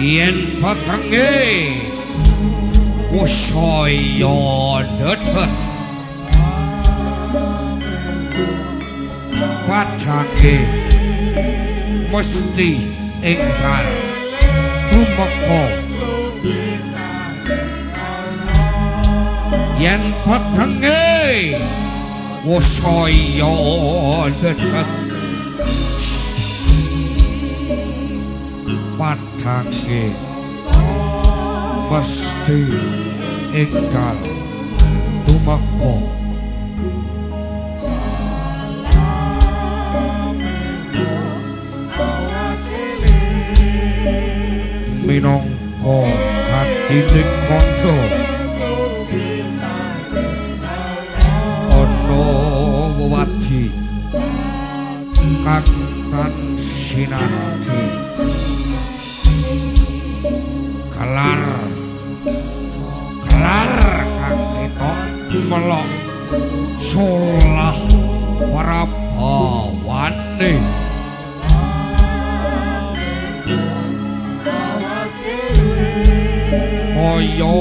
yen petenge usaya dedet padange mesti enggal tumeka yen petenge usaya dedet padange mesti enggal tumeka minangka hatining kanca ana wewadi kang tan sinarti kelar kang ketok melok solah para bawane kaya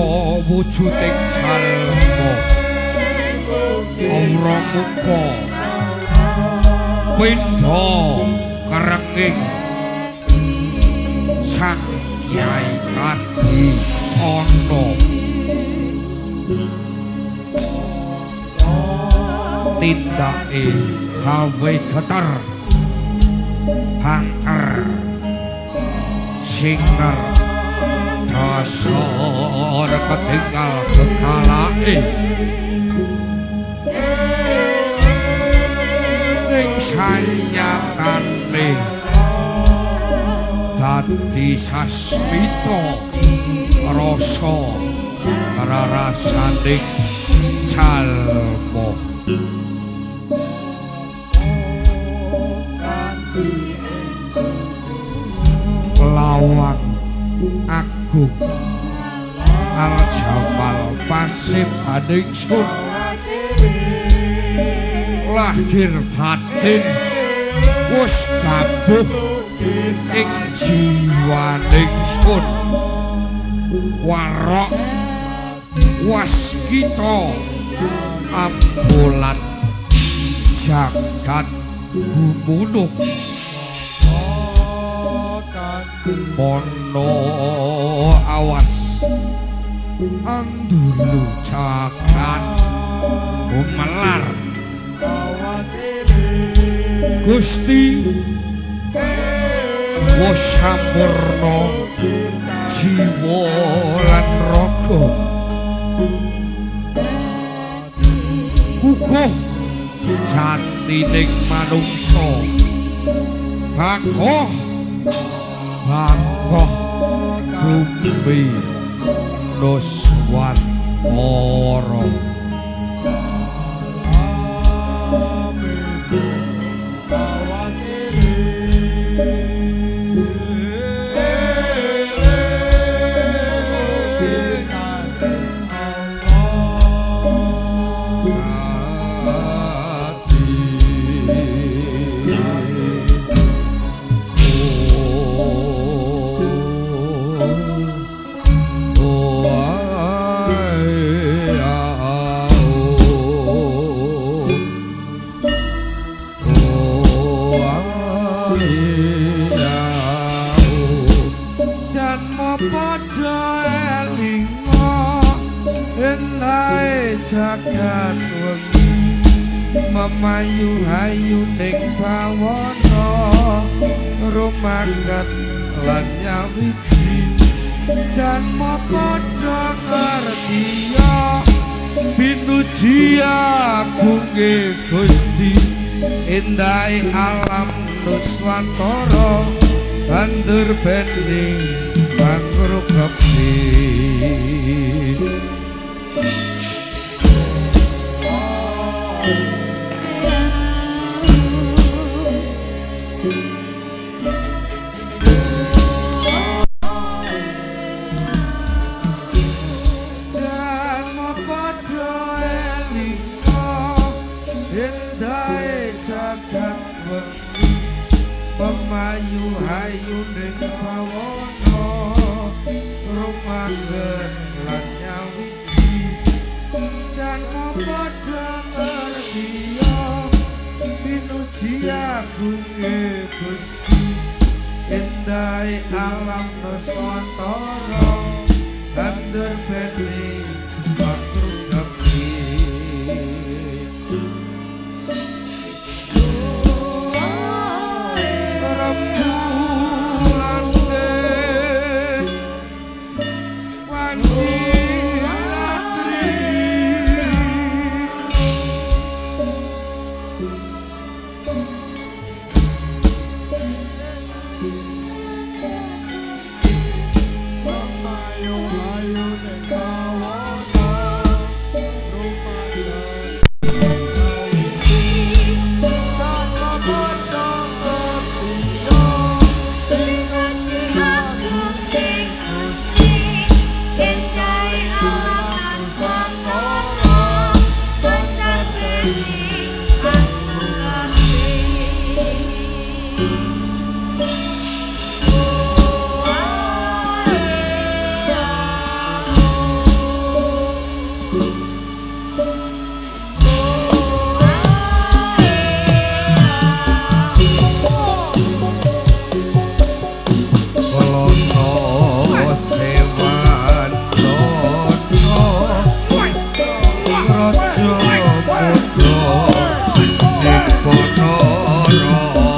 wujuding jalma ora muka pindha kerenging sang Yai Adi Sono tindake gawe geter bangker singer dasar ketinggal kekalake ning sanyatane dadi sasmita rasa rarasaning jalma lawang agung al jamal pasif adiksun lahir batin wis gabuh ing jiwaning sun warok waskita ambulan jagat gumunung pono awas andulu jagat gumelar Gusti wasampurna jiwa lan raga uga jatining manungsa bakoh bumi nuswantara janmo padha elinga endahe jagat wengi memayu hayu ning bawana rumaket lan nyawiji janmo padha ngertiya pinuji aku nggih Gusti endahe alam nuswantara bandur bening pangrukepi janmo padha elinga endahe jagat wengi memayu hayu ning bawana rumaket lan nyawiji janmo padha ngertiya pinuji aku nggih Gusti endahe alam nuswantara bandur bening pangrukepi Raja Muda ning Ponorogo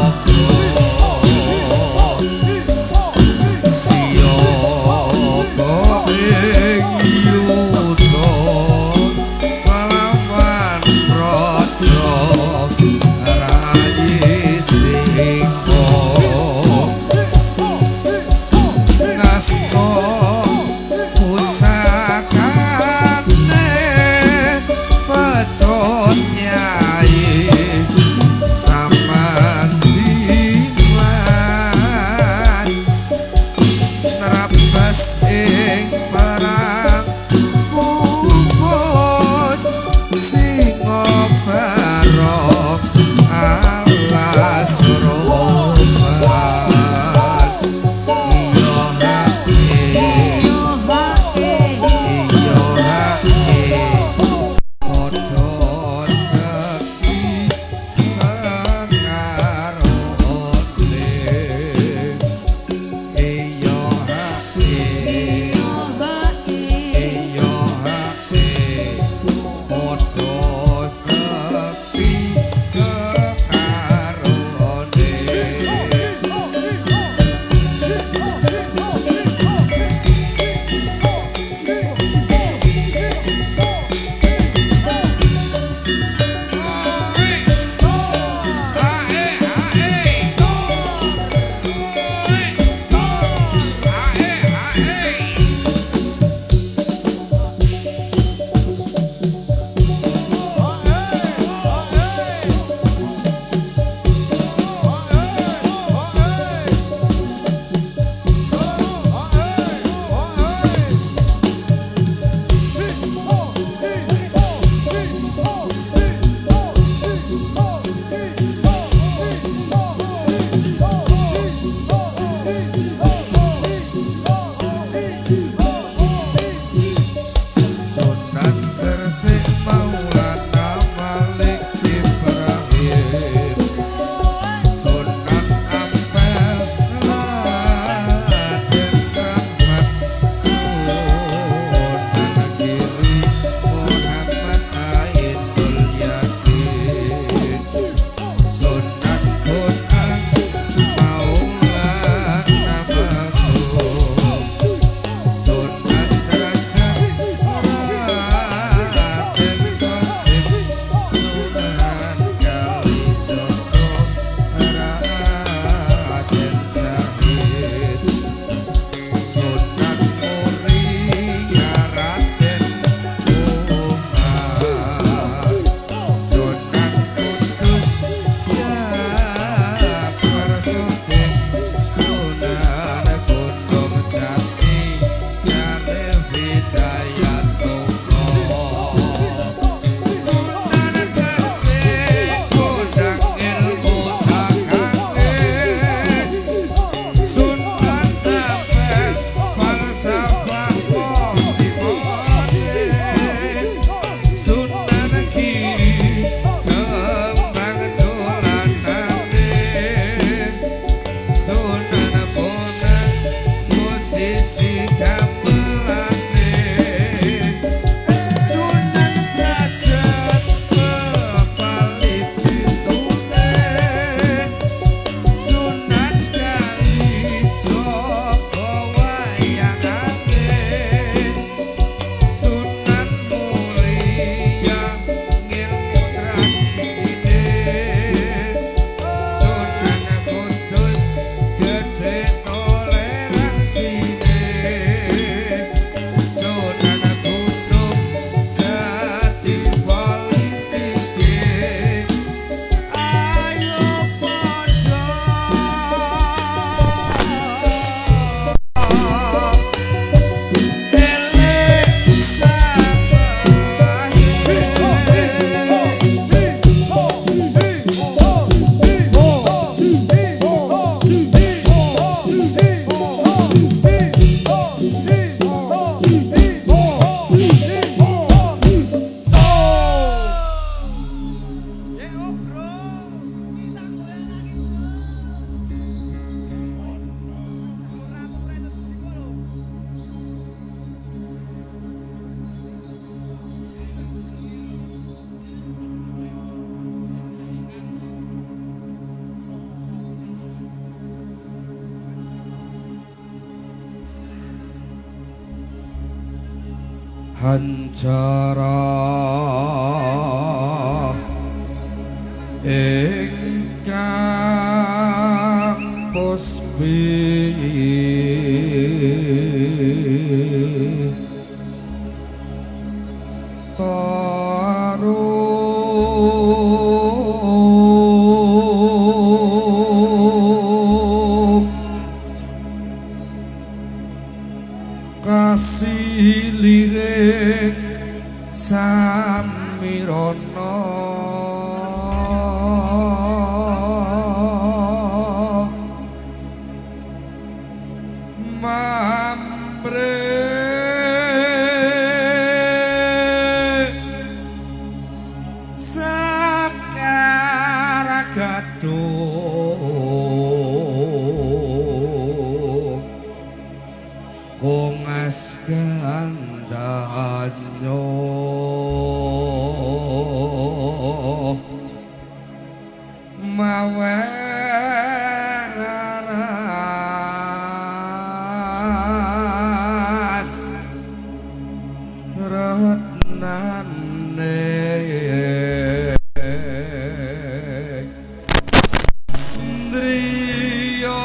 Hancara ingkang posmi taruh kasih lirik samirana mamre sakara gaduh kongas gandanyo maweras retnane driya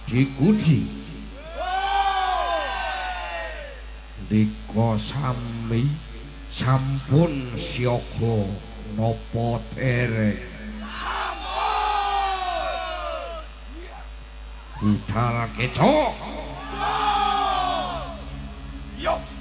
adikku dika sami sampun siaga napa derek budal kecok yo oh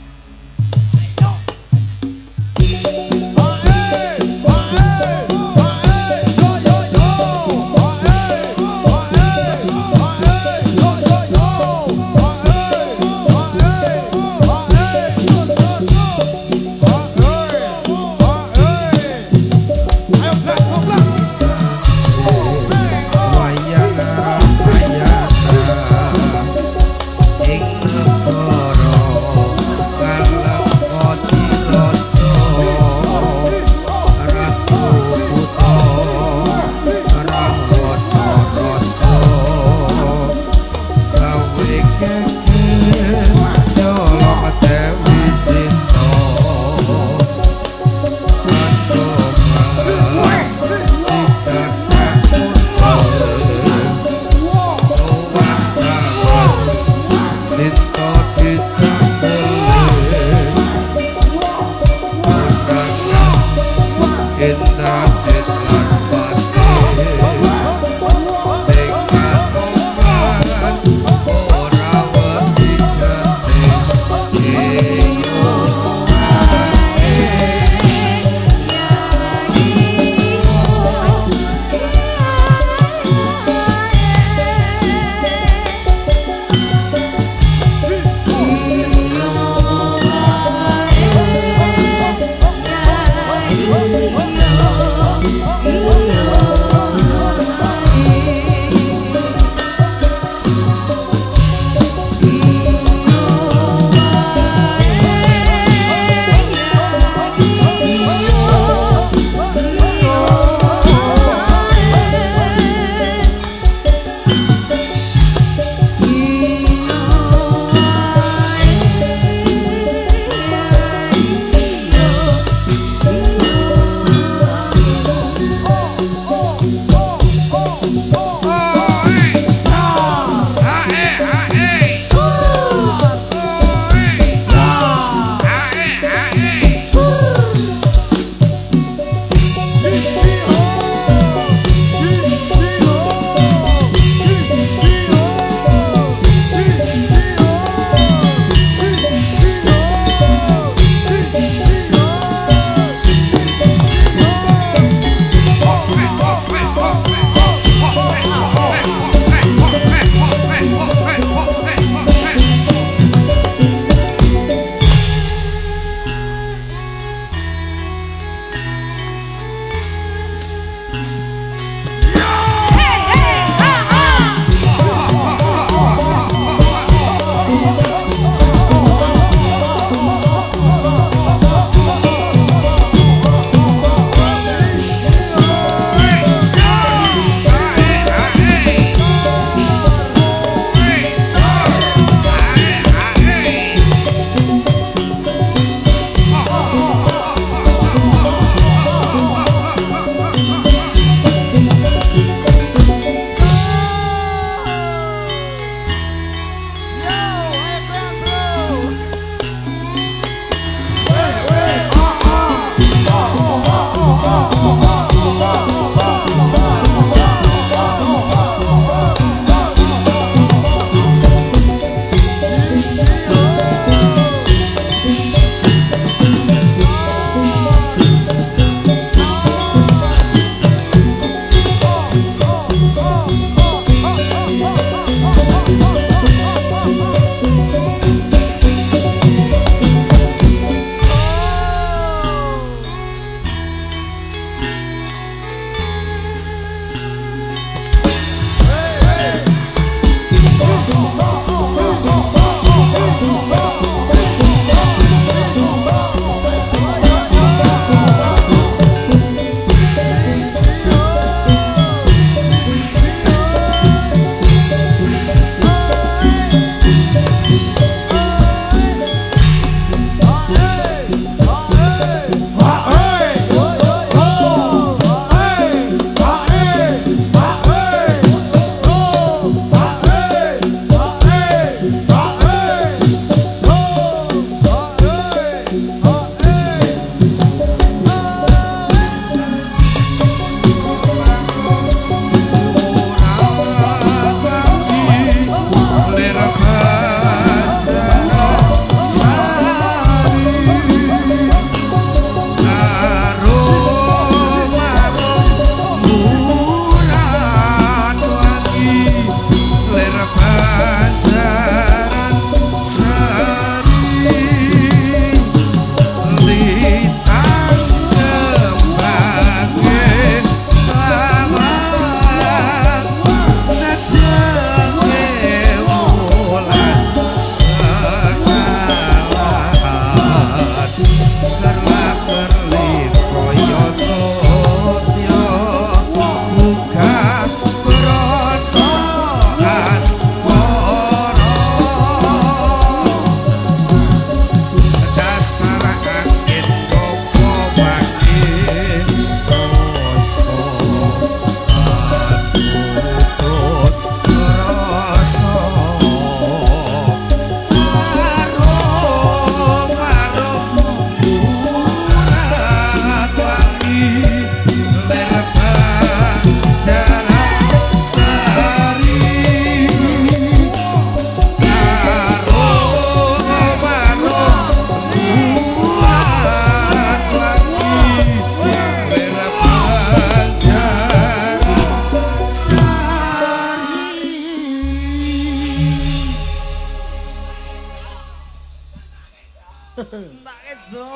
Sentak kejo.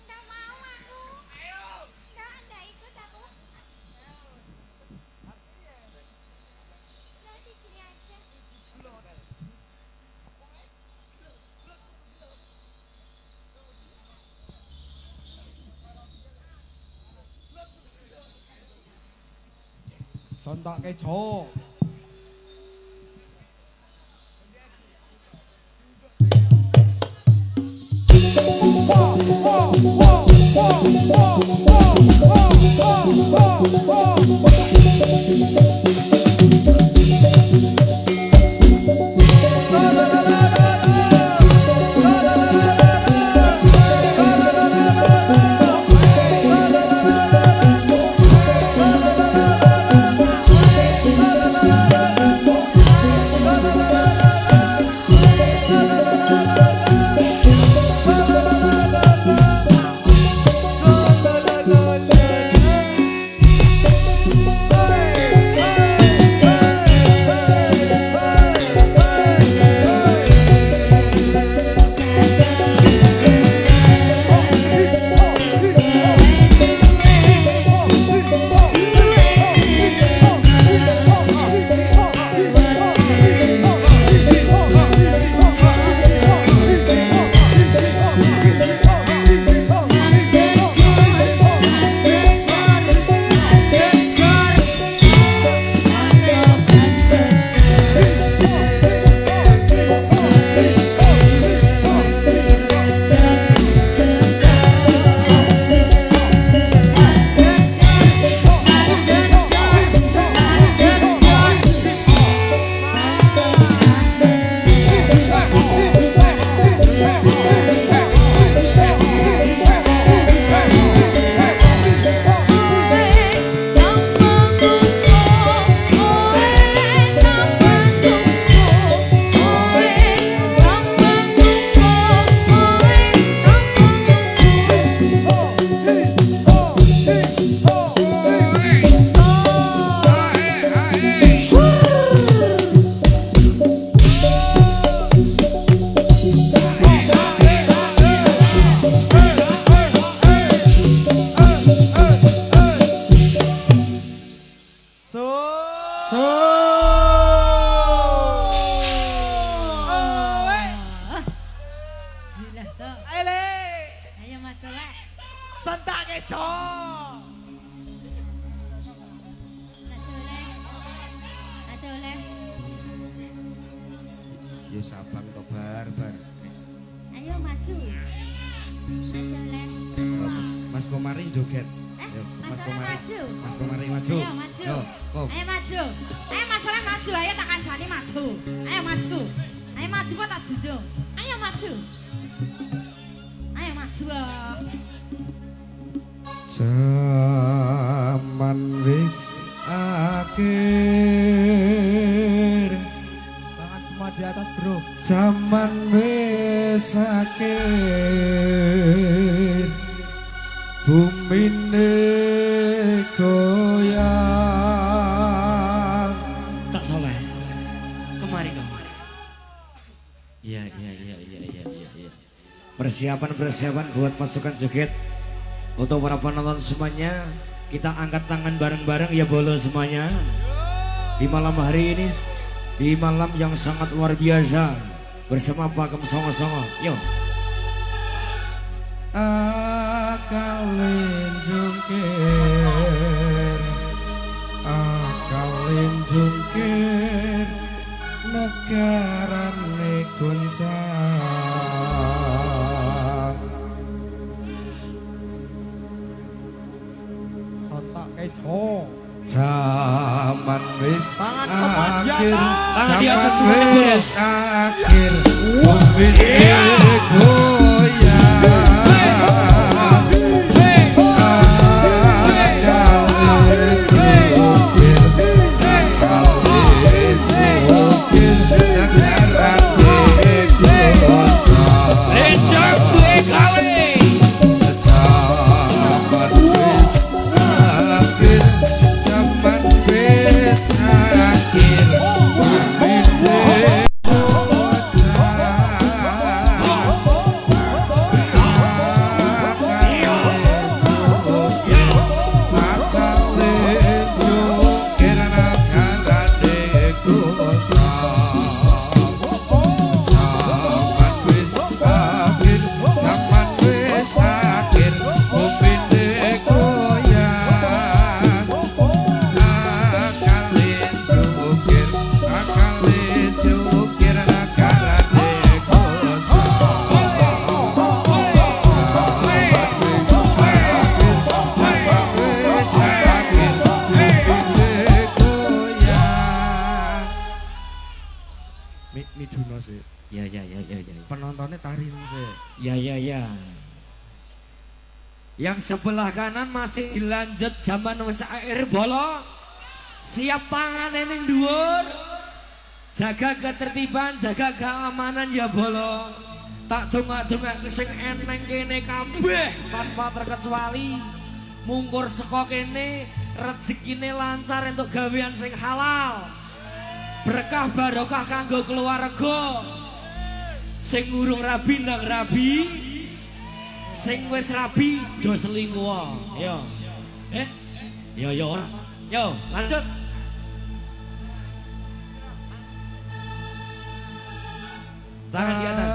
Nggak mau aku. Nggak ikut aku. Nggak di sini aja. Sentak kejo. Zilah tuh. Ayo Mas Soleh. Sentak kejo. Mas Soleh. Mas Soleh. Ya sabang to barbar. Ayo maju. Mas Soleh. Oh, Mas Komari joget. Yo, Mas Soleh maju. Mas Komari maju. Ayo maju. Yo, oh. Ayo maju. Ayo Mas Soleh maju. Ayo tak kancani maju. Ayo maju. Ayo maju kok tak junjung. Ayo maju. Ayo maju. Zaman wis akhir. Tangan semua di atas, bro. Zaman wis akhir. Bumine goyang. Cak Soleh, kemari dong. Iya. Persiapan buat pasukan joget. Untuk para penonton semuanya, kita angkat tangan bareng-bareng ya bolo semuanya. Di malam hari ini, di malam yang sangat luar biasa, bersama Pakem Songo-Songo. Yo. Akalin jungkir, akalin jungkir, negarane goncang. Sentak kejo. Zaman wis Tangan semua di akhir, atas. Tangan di atas zaman semuanya, bro. wis akhir, bumine goyang. Zaman wis akhir, bumine Duno sih. Ya. Penontonnya tari sih. Ya. Yang sebelah kanan masih dilanjut zaman wis air bolo. Siap tangan ning dhuwur. Jaga ketertiban, jaga keamanan ya bolo. Tak dongak-dongak sing eneng kene kabeh tanpa terkecuali. Mungkur saka kene rezekine lancar untuk gawean sing halal. Berkah barokah kanggo keluarga. Sing urung rabi ndang rabi. Sing wis rabi do selingkuh. Yo. Yo ora. Yo, lanjut. Tangan di atas.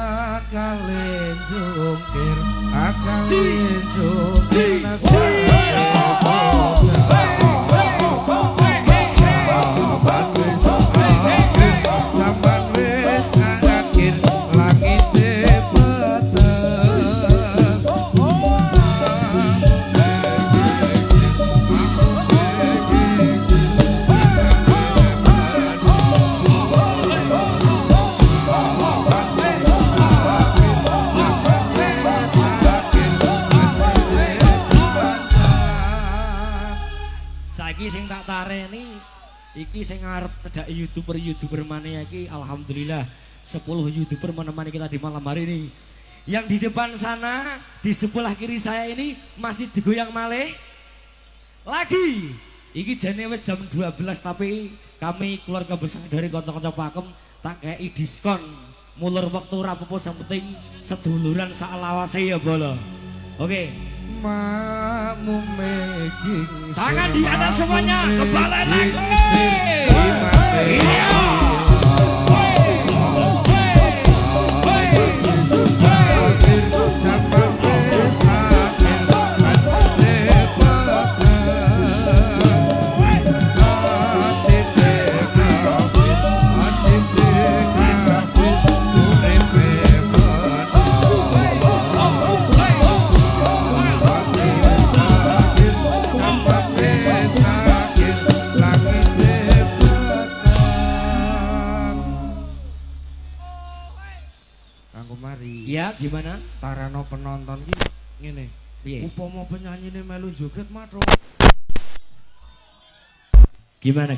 Akalin jungkir, akalin jungkir. Zaman wis akhir langit Saiki sing tak tareni iki sing ngarep cedak YouTuber maneh iki alhamdulillah 10 YouTuber menemani kita di malam hari ini. Yang di depan sana di sebelah kiri saya ini masih digoyang malih lagi. Iki jane wis jam 12 tapi kami keluarga besar dari kanca-kanca Pakem tak kei diskon. Mulur wektu ora apa-apa sing penting seduluran saklawase ya bolo. Oke. Makmum meging Tangan di atas semuanya, kebalen lagi. Ya, gimana? Tarano penonton ki ngene. Piye? Upama penyanyine melu joget mathuk. Gimana?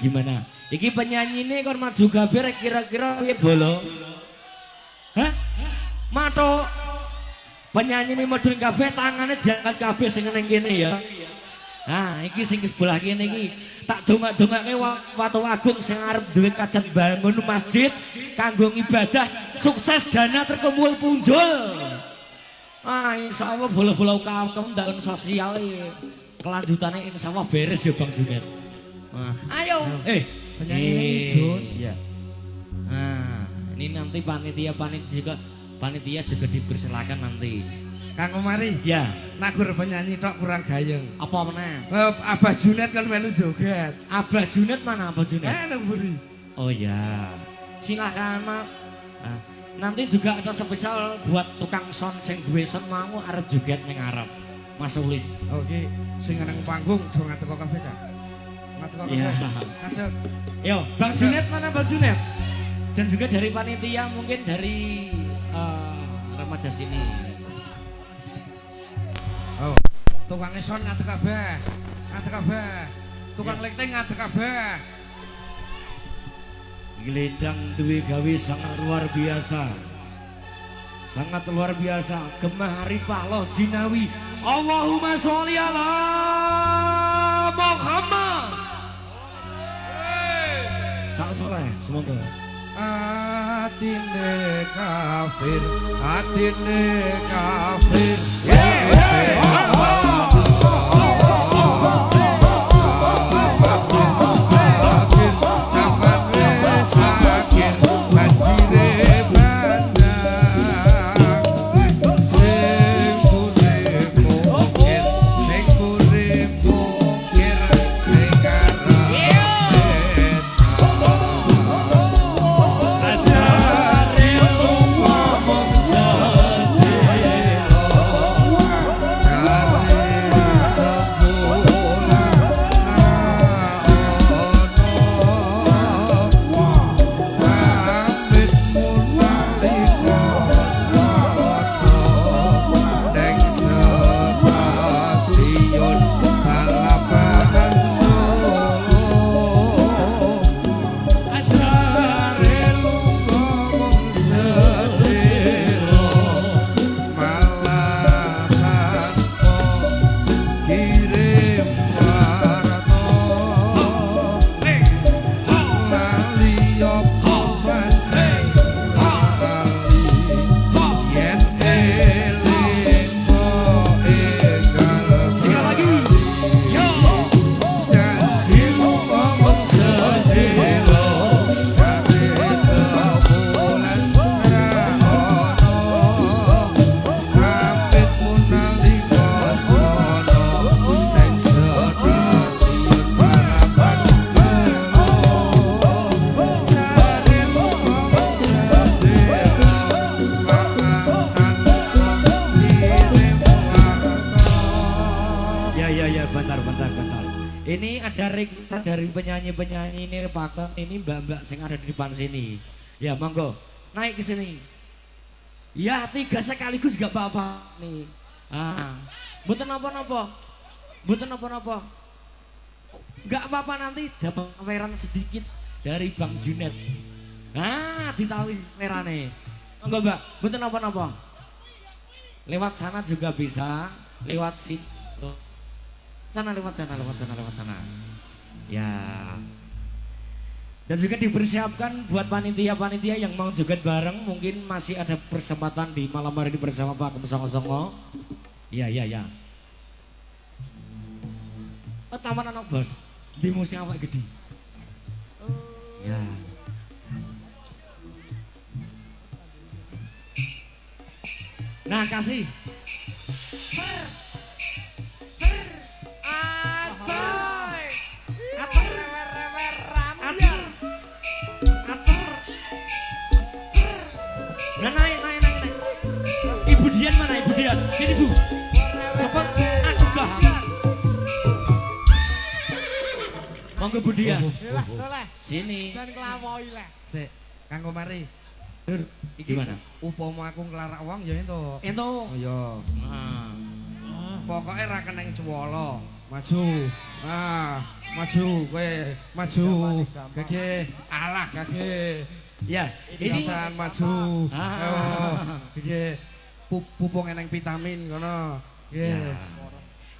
Iki penyanyi ini kon maju gaber kira-kira piye bolo? Hah? Mathuk. Penyanyi ini medun kabeh tangane diangkat kabeh sing neng kene ya. Nah, iki sing sebelah kene iki tak dongak-dongake Watu Agung sing arep duwe kajat bangun masjid kanggo ibadah sukses dana terkumpul punjul. Ah, insyaallah bola-bola kaum ndakon sosial kelanjutannya insyaallah beres ya Bang Junet. Nah, ayo. Penyanyi Jun. Iya. Nah, ini nanti panitia juga dipersilakan nanti. Kang Komari. Ya, Nagur penyanyi tok kurang gayeng. apa meneh? Abah Junet kan melu joget. Abah Junet mana Abah Junet? Nang mburi. Oh ya, silakan Mak. Nah, nanti juga ada spesial buat tukang sound sing duwe sound mau arep joget ning arep. Mas Ulis. Oke, sing nang panggung do ngateko kabeh sa. Ngateko kabeh. Iya. Ngadeg. Yo, Bang Junet mana Bang Junet? Dan juga dari panitia mungkin dari remaja sini. Oh, tukang son ngadeg kabeh. Ngadeg kabeh. Tukang lighting ngadeg kabeh. Gelendang duwe gawe sangat luar biasa. Sangat luar biasa. Gemah Ripah Loh Jinawi. Allahumma sholli ala Muhammad. Cak soleh, semoga. Atine kafir, atine kafir. Zaman wis akhir banjire bandang. Sing urip mungkir, sing urip mungkir, sing karep requestan dari penyanyi-penyanyi ini Pak, ini mbak-mbak sing ada di depan sini. Ya monggo naik ke sini. Ya 3 sekaligus gak apa-apa nih. Mboten napa-napa. Mboten napa-napa. Gak apa-apa nanti dapat kameran sedikit dari Bang Junet. Dicawi merane. Monggo Mbak, mboten napa-napa. Lewat sana juga bisa, lewat situ. Lewat sana. Ya. Dan juga dipersiapkan buat panitia-panitia yang mau joget bareng, mungkin masih ada kesempatan di malam hari ini bersama Pak Songo. Ya. Oh, taman anak bos di musim awak gede. Ya. Nah kasih. Nah naik. Ibu Dian mana Ibu Dian? Sini Bu. Cepat aku gaham. Monggo Bu Dian. Sini. Jan kelawoi leh. Sik, kanggo mari. Dur, Iki gimana? upama aku nglarak wong ya entuk. Ento. Oh iya. Pokoknya ra keneng cuwala. Maju. Maju kowe, maju. Gage, alah gage. Ya, Ini ini pisan maju. Ayo. Gage. Pupung eneng vitamin ngono. Nggih.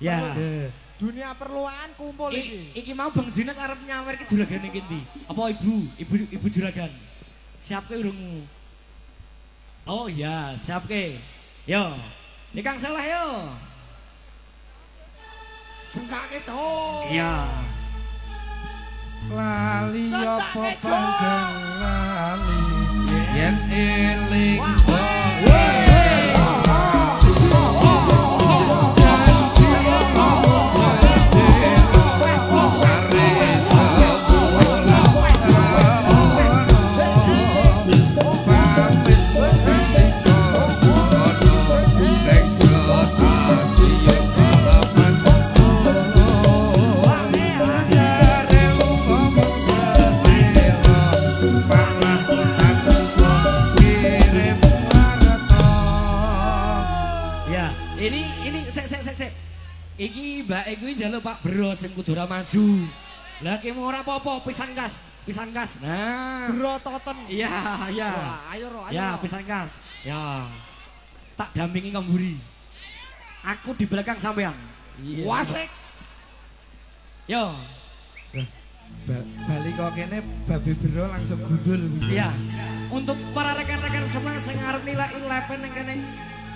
ya. Dunia perluan kumpul iki. Iki mau Bang Junet arep nyawer ke juragan iki ndi? Apa ibu juragan? Siapke urungmu. Oh iya, siapke. Yo. Ini Kang Salah yo. Sengkake cok. Iya. Lali apa Sentake, Cok. panjang lali yen eling Ini sek. Iki mbak kuwi njaluk Pak Bro sing kudu ora maju. Lah ki ora apa-apa pisan gas. Nah. Bro toten. Iya. Wah, ayo ro. Ya, pisan gas. Ya. Tak dampingi Kamburi. Aku di belakang sampean. Wasik. Yo. balik kok kene babi bro langsung gundul. Iya. Untuk para rekan-rekan semua sing arep nilai 11 nang kene.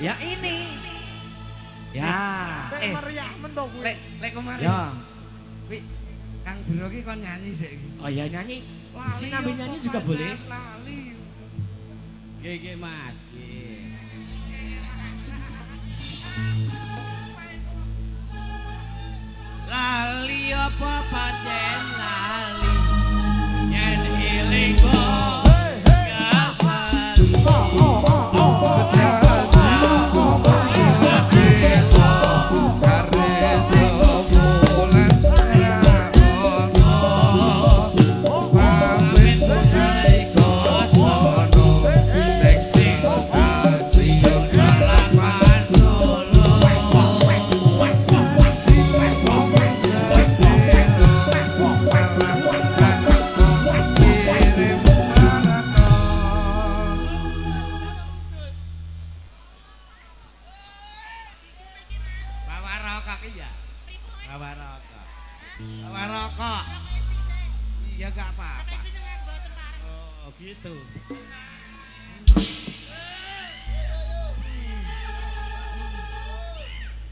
Ya ini. Ya. Meriah mendok kuwi. Lek kemarin. Ya. Kuwi Kang Bro ki kon nyanyi sik iki. Oh ya nyanyi. Si ngambil nyanyi juga boleh. Lali. Nggih Mas. Nggih. Lali apa pancen lali. Yen eling bawa rokok. Iya gak apa-apa. Oh gitu.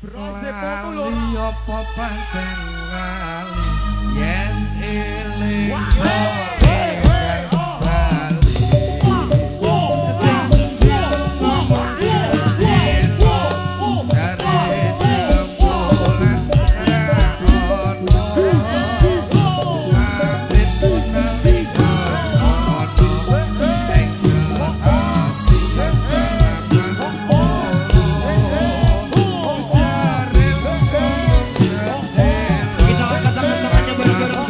Bros depoku lho. Lali apa pancen lali yen eling Kita angkat tangan-tangannya bareng-bareng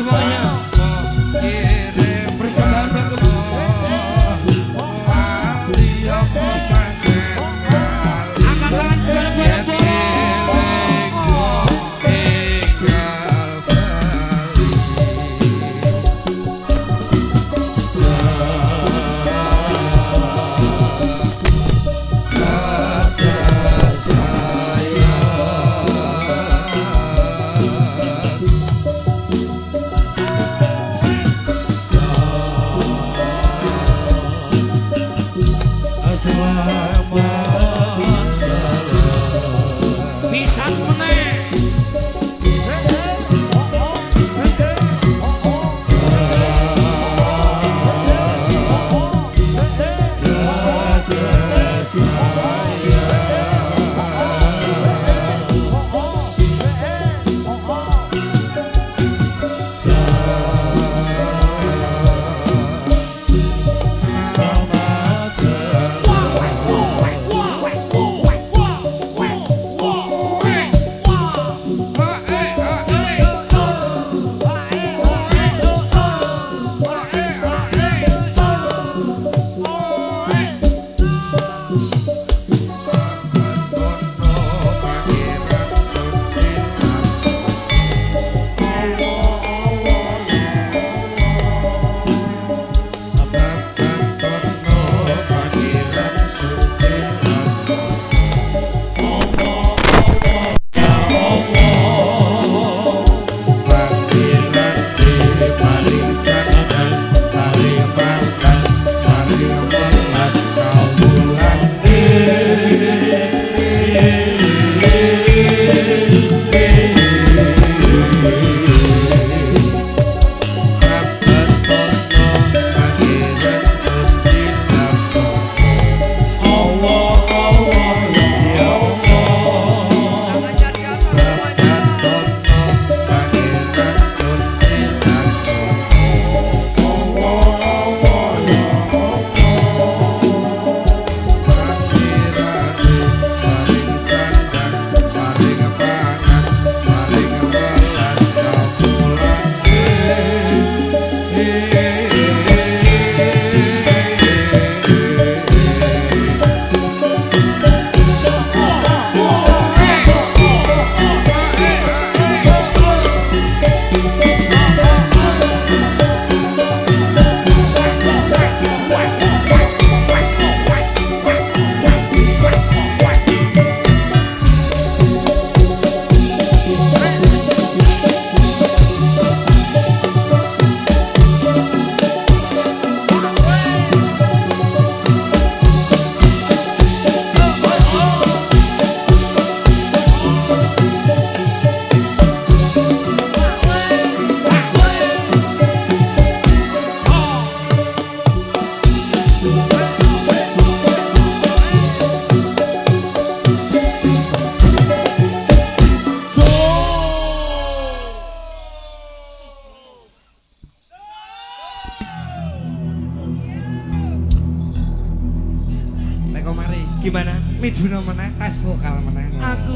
Gimana? Mijuna meneh tes vokal meneh. Aku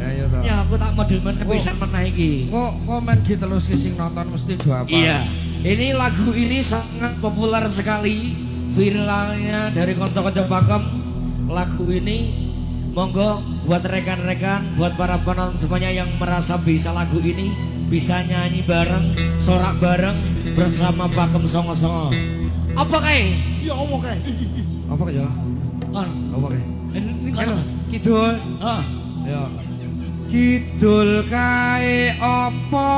Ayo to. ya aku tak model-model kepisan meneh iki. Kok men gitu terus sing nonton mesti jawab. Iya. Ini lagu ini sangat populer sekali. Viralnya dari konco-konco pakem. Lagu ini monggo buat rekan-rekan, buat para penonton semuanya yang merasa bisa lagu ini, bisa nyanyi bareng, sorak bareng bersama Pakem Songo-songo. Apa kae? Ya apa kae? Apa ya? Kon, Apa kae? ini kon. Kan kidul. Ah, Ya. Kidul kae apa?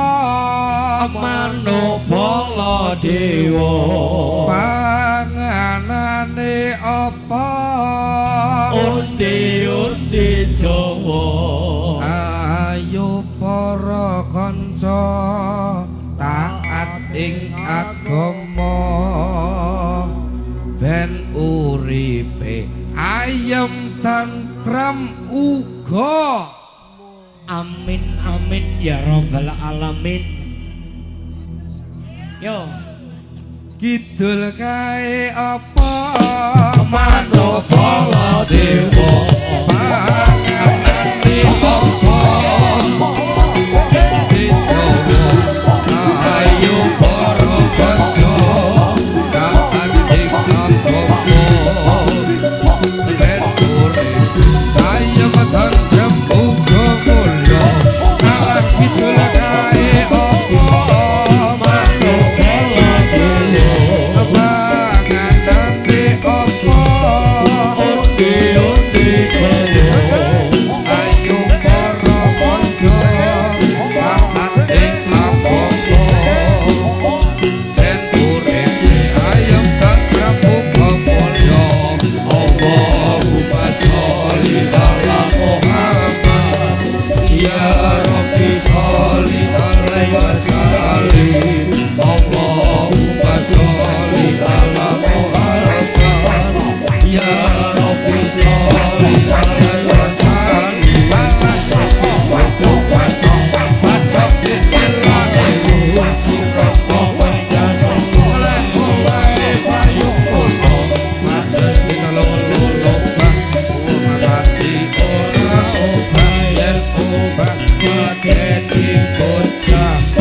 Manopala dewa. Panganane apa? Onde-onde Jawa. Ayo para kanca taat ing agama ben uripe ayem tentrem uga. Amin amin ya rabbal alamin. Yo, Kidul kae apa? Manopala dewa. Panganane apa? Ayo para kanca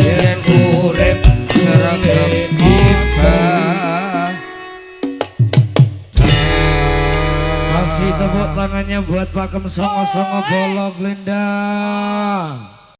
yen urip seragam ibah. Kasih tepuk tangannya buat Pakem Songo-songo Bolok Linda.